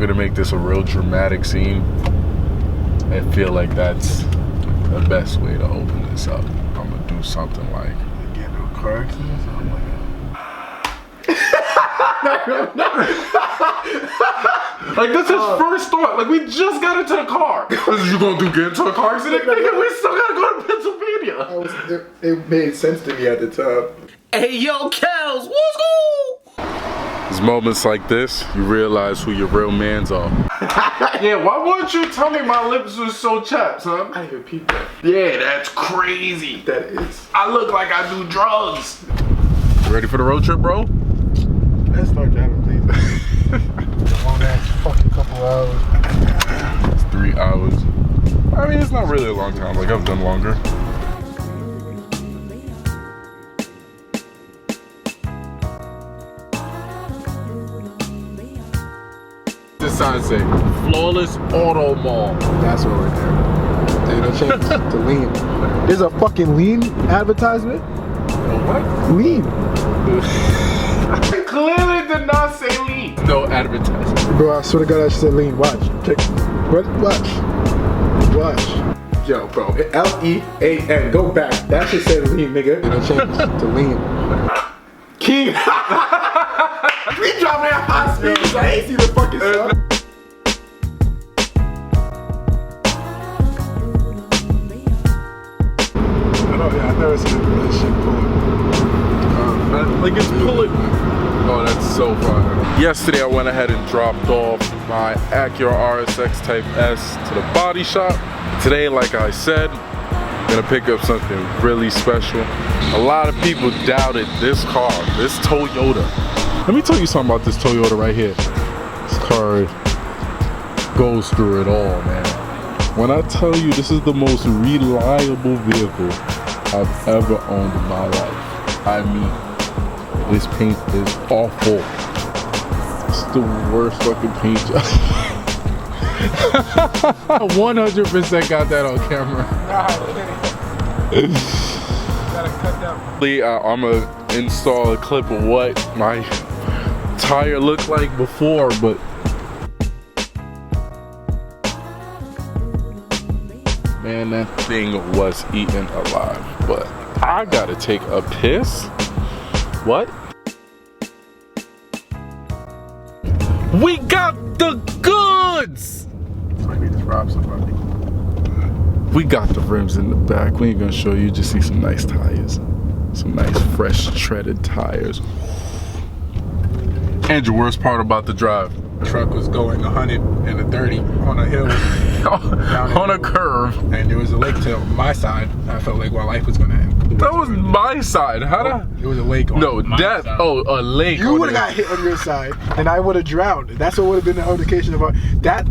gonna make this a real dramatic scene, I feel like that's the best way to open this up. I'm gonna do something like get into a car accident or something like like that's his first thought. Like, we just got into the car. What are you gonna do? Get into a car accident? Nigga, we still gotta go to Pennsylvania. it made sense to me at the time. Hey, yo, Kels, what's good? It's moments like this, you realize who your real mans are. Yeah, why wouldn't you tell me my lips was so chapped, son? I didn't even peep that. Yeah, that's crazy. That is. I look like I do drugs. You ready for the road trip, bro? Let's start driving, please. Long ass fucking couple hours. It's 3 hours. I mean, it's not really a long time. Like, I've done longer. This sign say, Flawless Auto Mall. That's what we're there. They don't change to lean. There's a fucking lean advertisement. What? Lean. Clearly did not say lean. No advertising. Bro, I swear to God, I said lean. Watch. Check. What? Watch. Watch. Yo, bro. L-E-A-N. Go back. That shit said lean, nigga. They don't change to lean. King. We dropping at high speed. I ain't see the fucking stuff. Oh yeah, I've never seen this shit pulling. Like, it's pulling. Oh, that's so fun. Yesterday, I went ahead and dropped off my Acura RSX Type S to the body shop. Today, like I said, I'm gonna pick up something really special. A lot of people doubted this car, this Toyota. Let me tell you something about this Toyota right here. This car goes through it all, man. When I tell you this is the most reliable vehicle I've ever owned in my life, I mean, this paint is awful. It's the worst fucking paint job. 100% got that on camera. Gotta cut down. I'm gonna install a clip of what my tire looked like before, but man, that thing was eaten alive. But I gotta take a piss. What? We got the goods! Like we just robbed somebody. We got the rims in the back. We ain't gonna show you, just see some nice tires. Some nice fresh treaded tires. And your worst part about the drive? The truck was going 130 on a hill. On a curve. And there was a lake to my side. I felt like my life was gonna end. That was my side. How did? It was a lake on my side. Oh, a lake. You would have got hit on your side, and I would have drowned. That's what would have been the indication of that.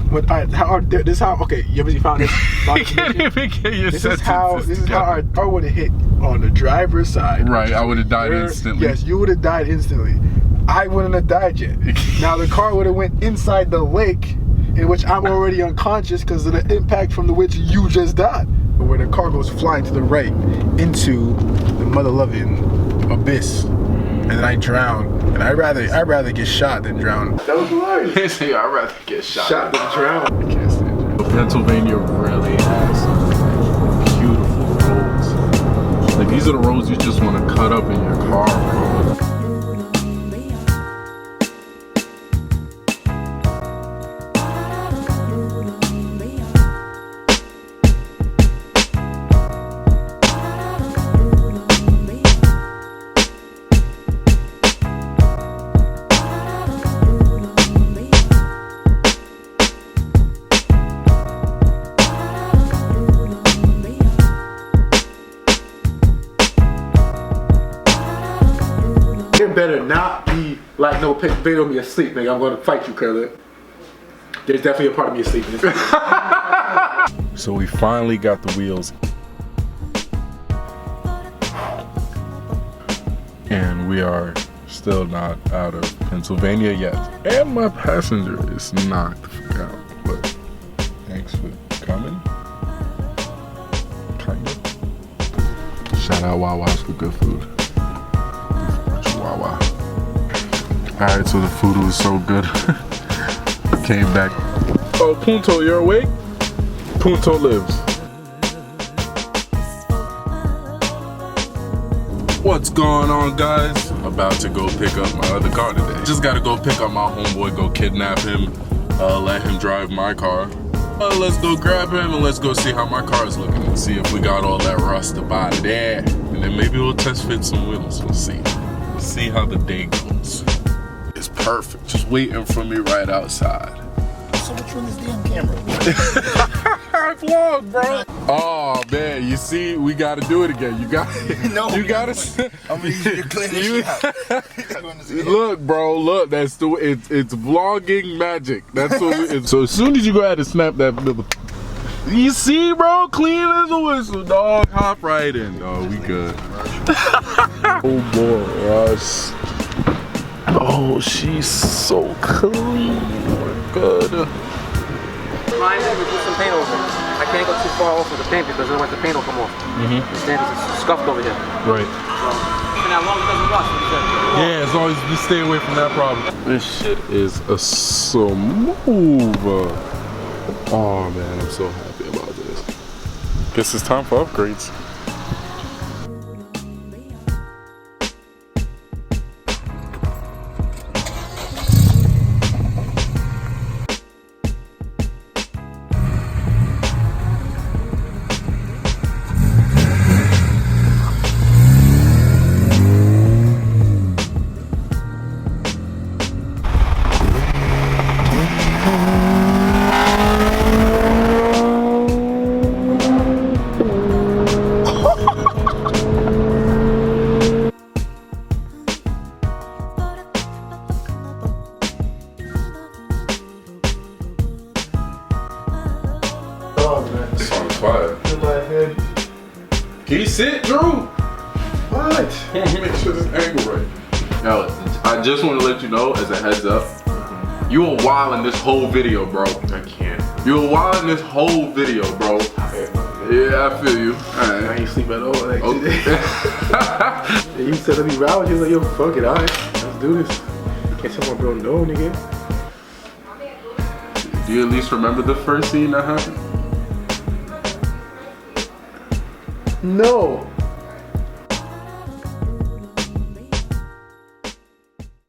This is how. Okay, you ever found this? You can't even get your This is how our car would have hit on the driver's side. Right, I would have died instantly. Yes, you would have died instantly. I wouldn't have died yet. Now the car would have went inside the lake, in which I'm already unconscious because of the impact from which you just died. But where the car goes flying to the right into the mother-loving abyss, and then I drown. And I'd rather get shot than drown. That was hilarious. I'd rather get shot than drown. I can't stand it. Pennsylvania really has some beautiful roads. Like, these are the roads you just want to cut up in your car, bro. It better not be like no video of me asleep, nigga. I'm gonna fight you, Curly. There's definitely a part of me asleep in this. So we finally got the wheels. And we are still not out of Pennsylvania yet. And my passenger is knocked the fuck out. But thanks for coming. Kind of. Shout out Wawa's for good food. Wawa. Alright, so the food was so good. came back. Oh, Punto, you're awake? Punto lives. What's going on, guys? About to go pick up my other car today. Just gotta go pick up my homeboy, go kidnap him, let him drive my car. Let's go grab him and let's go see how my car is looking and see if we got all that rust about it there. And then maybe we'll test fit some wheels. We'll see. See how the day goes. It's perfect. Just waiting for me right outside. So what's wrong with this damn camera? I vlog, bro. Oh man, you see, we gotta do it again. You got No, you gotta. I'm gonna use you to clean this shit out. Look, bro, look. That's the it's vlogging magic. That's what. So as soon as you go ahead and snap that, you see, bro, clean as a whistle, dog. Hop right in, dog. We good. Oh boy, Russ. Oh, she's so clean. We're good. Mine we put some paint over it. I can't go too far off with the paint because otherwise the paint will come off. The stand is scuffed over here. Right. And as long as it doesn't rust, like you said. Yeah, as long as you stay away from that problem. This shit is a smooth. Oh man, I'm so happy about this. Guess it's time for upgrades. This song's fire. In my head. Can you sit, Drew? What? Make sure this angle right. Yo, I just want to let you know, as a heads up, you were wild in this whole video, bro. I can't. You were wild in this whole video, bro. Yeah, I feel you. Alright. I ain't sleep at all. Like, Okay. you said let me ride with you. Like, yo, fuck it, alright. Let's do this. Can't tell my bro no, nigga. Do you at least remember the first scene that happened? No.